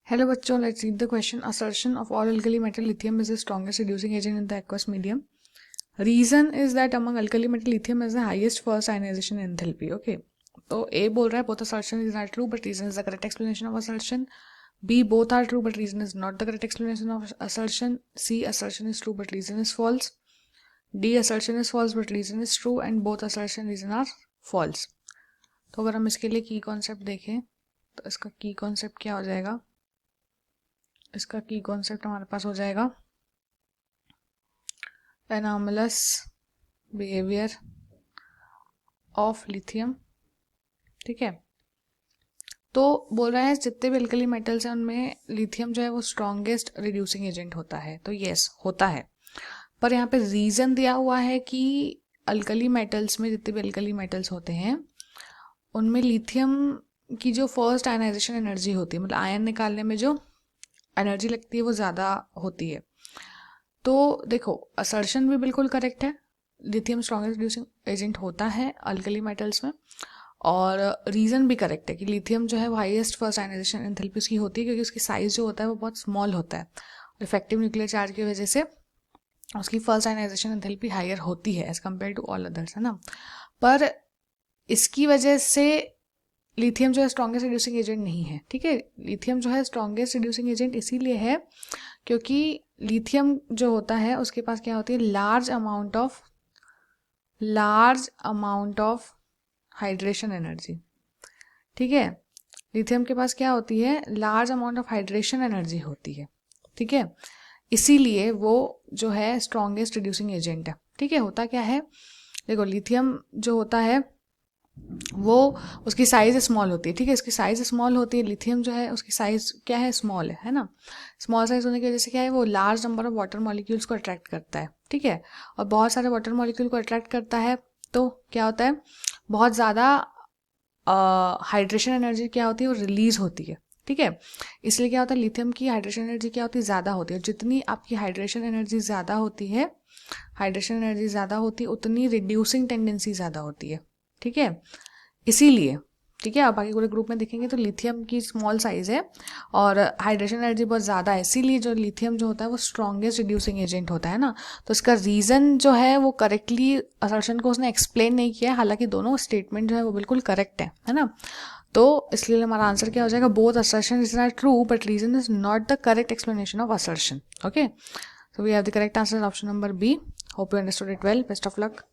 Hello बच्चों, let's read the question. Assertion of all alkali metal lithium is the strongest reducing agent in the aqueous medium. Reason is that among alkali metal lithium has the highest first ionization enthalpy. Okay, तो A बोल रहा है both assertion is not true but reason is the correct explanation of assertion. B both are true but reason is not the correct explanation of assertion. C assertion is true but reason is false. D assertion is false but reason is true and both assertion and reason are false. तो अगर हम इसके लिए की concept देखें तो इसका की कॉन्सेप्ट क्या हो जाएगा? इसका की कॉन्सेप्ट हमारे पास हो जाएगा एनॉमलस बिहेवियर ऑफ लिथियम। ठीक है, तो बोल रहा है जितने भी अल्कली मेटल्स हैं उनमें लिथियम जो है वो स्ट्रॉन्गेस्ट रिड्यूसिंग एजेंट होता है। तो यस होता है, पर यहाँ पे रीजन दिया हुआ है कि अल्कली मेटल्स में जितने भी अल्कली मेटल्स होते हैं उनमें लिथियम की जो फर्स्ट आयनाइजेशन एनर्जी होती है, मतलब आयन निकालने में जो एनर्जी लगती है वो ज़्यादा होती है। तो देखो असर्शन भी बिल्कुल करेक्ट है, लिथियम स्ट्रॉन्गेस्ट रिड्यूसिंग एजेंट होता है अल्कली मेटल्स में, और रीज़न भी करेक्ट है कि लिथियम जो है वो हाईएस्ट फर्स्ट आयनाइजेशन एंथैल्पी उसकी होती है क्योंकि उसकी साइज़ जो होता है वो बहुत स्मॉल होता है। इफेक्टिव न्यूक्लियर चार्ज की वजह से उसकी फर्स्ट आयनाइजेशन एंथैल्पी हायर होती है as compare to all others, है ना। पर इसकी वजह से लिथियम जो है स्ट्रॉन्गेस्ट रिड्यूसिंग एजेंट नहीं है। ठीक है, लिथियम जो है स्ट्रॉन्गेस्ट रिड्यूसिंग एजेंट इसीलिए है क्योंकि लिथियम जो होता है उसके पास क्या होती है, large amount of hydration energy. ठीक है, लिथियम के पास क्या होती है, large amount of hydration energy होती है। ठीक है, इसीलिए वो जो है स्ट्रॉन्गेस्ट रिड्यूसिंग एजेंट है। ठीक है, होता क्या है, देखो लिथियम जो होता है वो उसकी साइज़ स्मॉल होती है। ठीक है, इसकी साइज़ स्मॉल होती है, लिथियम जो है उसकी साइज़ क्या है, स्मॉल है ना। स्मॉल साइज़ होने की वजह से क्या है, वो large number of water molecules को अट्रैक्ट करता है। ठीक है, और बहुत सारे वाटर मॉलिक्यूल को अट्रैक्ट करता है तो क्या होता है, बहुत ज़्यादा हाइड्रेशन एनर्जी क्या होती है, वो रिलीज़ होती है। ठीक है, इसलिए क्या होता है, लिथियम की हाइड्रेशन एनर्जी क्या होती है, ज़्यादा होती है। जितनी आपकी हाइड्रेशन एनर्जी ज़्यादा होती है उतनी रिड्यूसिंग टेंडेंसी ज़्यादा होती है। ठीक है, इसीलिए ठीक है, आप बाकी पूरे ग्रुप में देखेंगे तो लिथियम की स्मॉल साइज है और हाइड्रेशन एनर्जी बहुत ज़्यादा है, इसीलिए जो लिथियम जो होता है वो स्ट्रॉन्गेस्ट रिड्यूसिंग एजेंट होता है ना। तो इसका रीज़न जो है वो करेक्टली असर्शन को उसने एक्सप्लेन नहीं किया है, हालांकि दोनों स्टेटमेंट जो है वो बिल्कुल करेक्ट है ना। तो इसलिए हमारा आंसर क्या हो जाएगा, both assertion is not true but reason is not the correct explanation of assertion. Okay, so we have the correct answer option number B. Hope you understood it well. Best of luck.